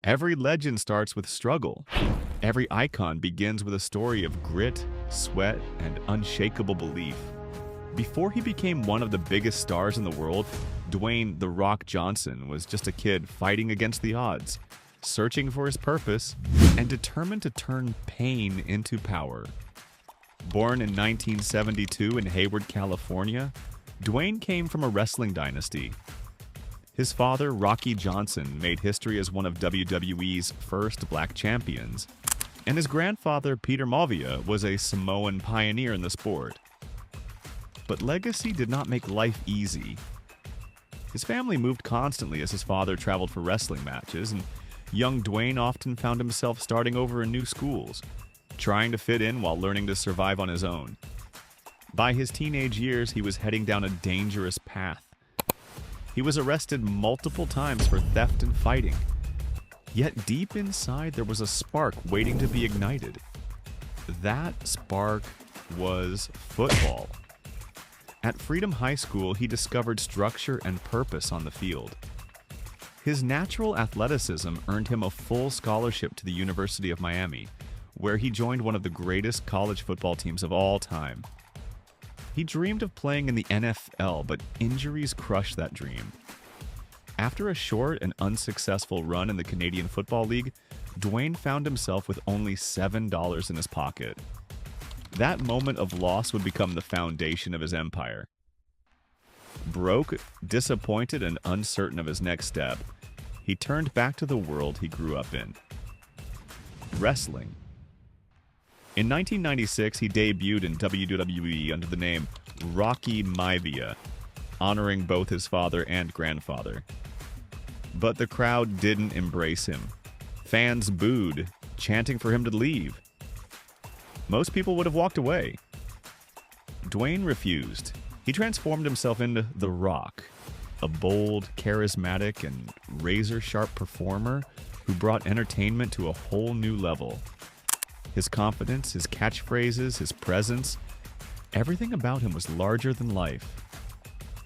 Every legend starts with struggle. Every icon begins with a story of grit, sweat, and unshakable belief. Before he became one of the biggest stars in the world, Dwayne "The Rock" Johnson was just a kid fighting against the odds, searching for his purpose, and determined to turn pain into power. Born in 1972 in Hayward, California, Dwayne came from a wrestling dynasty. His father, Rocky Johnson, made history as one of WWE's first black champions, and his grandfather, Peter Maivia, was a Samoan pioneer in the sport. But legacy did not make life easy. His family moved constantly as his father traveled for wrestling matches, and young Dwayne often found himself starting over in new schools, trying to fit in while learning to survive on his own. By his teenage years, he was heading down a dangerous path. He was arrested multiple times for theft and fighting. Yet deep inside, there was a spark waiting to be ignited. That spark was football. At Freedom High School, he discovered structure and purpose on the field. His natural athleticism earned him a full scholarship to the University of Miami, where he joined one of the greatest college football teams of all time. He dreamed of playing in the NFL, but injuries crushed that dream. After a short and unsuccessful run in the Canadian Football League, Dwayne found himself with only $7 in his pocket. That moment of loss would become the foundation of his empire. Broke, disappointed, and uncertain of his next step, he turned back to the world he grew up in: wrestling. In 1996, he debuted in WWE under the name Rocky Maivia, honoring both his father and grandfather. But the crowd didn't embrace him. Fans booed, chanting for him to leave. Most people would have walked away. Dwayne refused. He transformed himself into The Rock, a bold, charismatic, and razor-sharp performer who brought entertainment to a whole new level. His confidence, his catchphrases, his presence, everything about him was larger than life.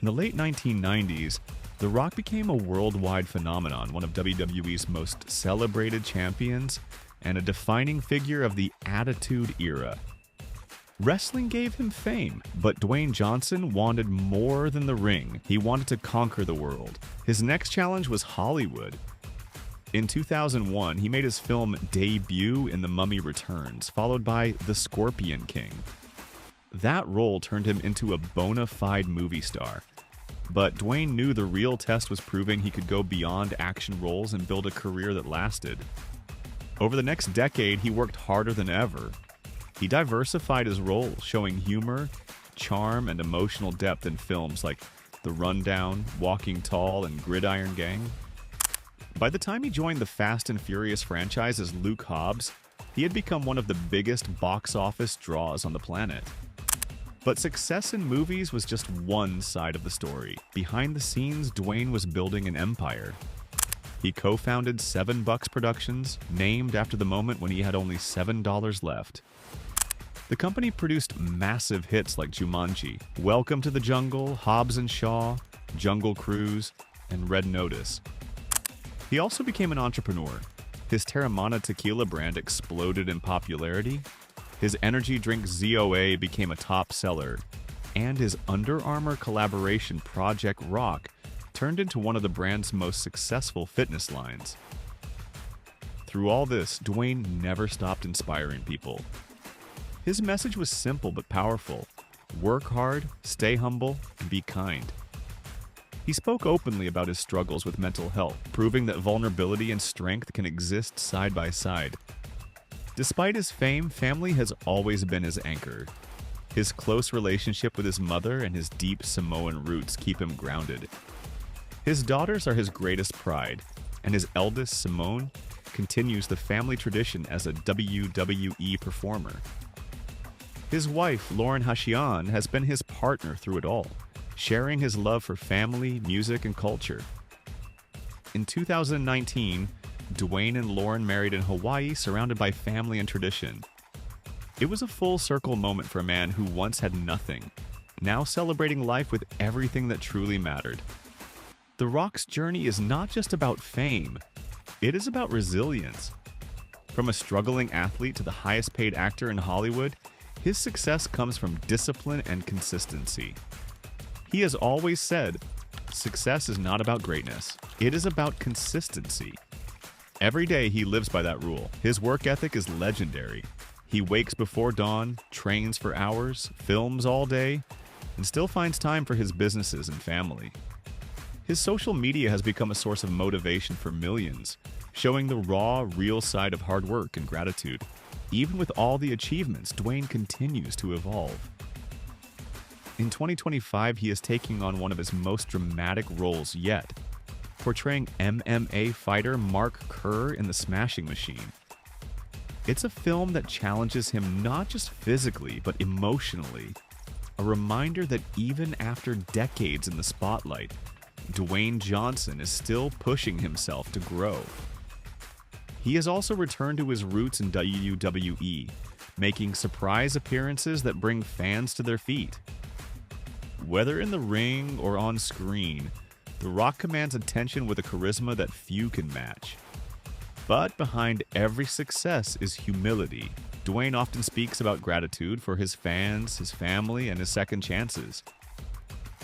In the late 1990s, The Rock became a worldwide phenomenon, one of WWE's most celebrated champions, and a defining figure of the Attitude Era. Wrestling gave him fame, but Dwayne Johnson wanted more than the ring. He wanted to conquer the world. His next challenge was Hollywood. In 2001, he made his film debut in The Mummy Returns, followed by The Scorpion King. That role turned him into a bona fide movie star. But Dwayne knew the real test was proving he could go beyond action roles and build a career that lasted. Over the next decade, he worked harder than ever. He diversified his roles, showing humor, charm, and emotional depth in films like The Rundown, Walking Tall, and Gridiron Gang. By the time he joined the Fast and Furious franchise as Luke Hobbs, he had become one of the biggest box office draws on the planet. But success in movies was just one side of the story. Behind the scenes, Dwayne was building an empire. He co-founded Seven Bucks Productions, named after the moment when he had only $7 left. The company produced massive hits like Jumanji, Welcome to the Jungle, Hobbs and Shaw, Jungle Cruise, and Red Notice. He also became an entrepreneur. His Terramana tequila brand exploded in popularity. His energy drink ZOA became a top seller. And his Under Armour collaboration Project Rock turned into one of the brand's most successful fitness lines. Through all this, Dwayne never stopped inspiring people. His message was simple but powerful: work hard, stay humble, and be kind. He spoke openly about his struggles with mental health, proving that vulnerability and strength can exist side by side. Despite his fame, family has always been his anchor. His close relationship with his mother and his deep Samoan roots keep him grounded. His daughters are his greatest pride, and his eldest, Simone, continues the family tradition as a WWE performer. His wife, Lauren Hashian, has been his partner through it all, sharing his love for family, music, and culture. In 2019, Dwayne and Lauren married in Hawaii, surrounded by family and tradition. It was a full-circle moment for a man who once had nothing, now celebrating life with everything that truly mattered. The Rock's journey is not just about fame. It is about resilience. From a struggling athlete to the highest paid actor in Hollywood, his success comes from discipline and consistency. He has always said, success is not about greatness, it is about consistency. Every day he lives by that rule. His work ethic is legendary. He wakes before dawn, trains for hours, films all day, and still finds time for his businesses and family. His social media has become a source of motivation for millions, showing the raw, real side of hard work and gratitude. Even with all the achievements, Dwayne continues to evolve. In 2025, he is taking on one of his most dramatic roles yet, portraying MMA fighter Mark Kerr in The Smashing Machine. It's a film that challenges him not just physically, but emotionally. A reminder that even after decades in the spotlight, Dwayne Johnson is still pushing himself to grow. He has also returned to his roots in WWE, making surprise appearances that bring fans to their feet. Whether in the ring or on screen, The Rock commands attention with a charisma that few can match. But behind every success is humility. Dwayne often speaks about gratitude for his fans, his family, and his second chances.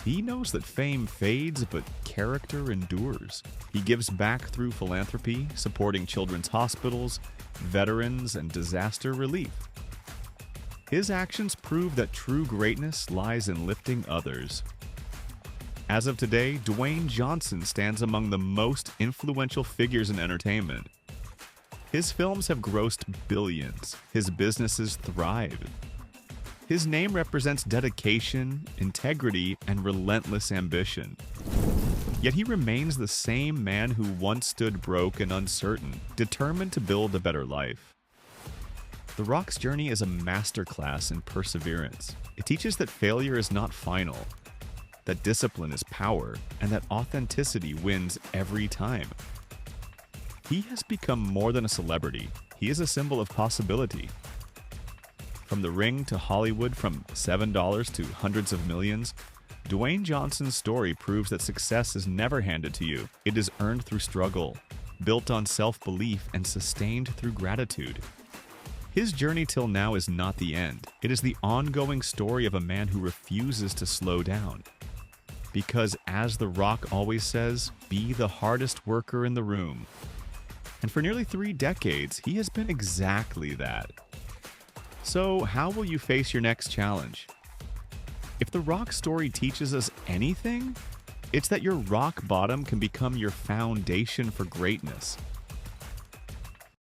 He knows that fame fades, but character endures. He gives back through philanthropy, supporting children's hospitals, veterans, and disaster relief. His actions prove that true greatness lies in lifting others. As of today, Dwayne Johnson stands among the most influential figures in entertainment. His films have grossed billions. His businesses thrive. His name represents dedication, integrity, and relentless ambition. Yet he remains the same man who once stood broke and uncertain, determined to build a better life. The Rock's journey is a masterclass in perseverance. It teaches that failure is not final, that discipline is power, and that authenticity wins every time. He has become more than a celebrity. He is a symbol of possibility. From the ring to Hollywood, from $7 to hundreds of millions, Dwayne Johnson's story proves that success is never handed to you. It is earned through struggle, built on self-belief, and sustained through gratitude. His journey till now is not the end. It is the ongoing story of a man who refuses to slow down. Because, as The Rock always says, be the hardest worker in the room. And for nearly 3 decades, he has been exactly that. So, how will you face your next challenge? If the Rock story teaches us anything, it's that your rock bottom can become your foundation for greatness.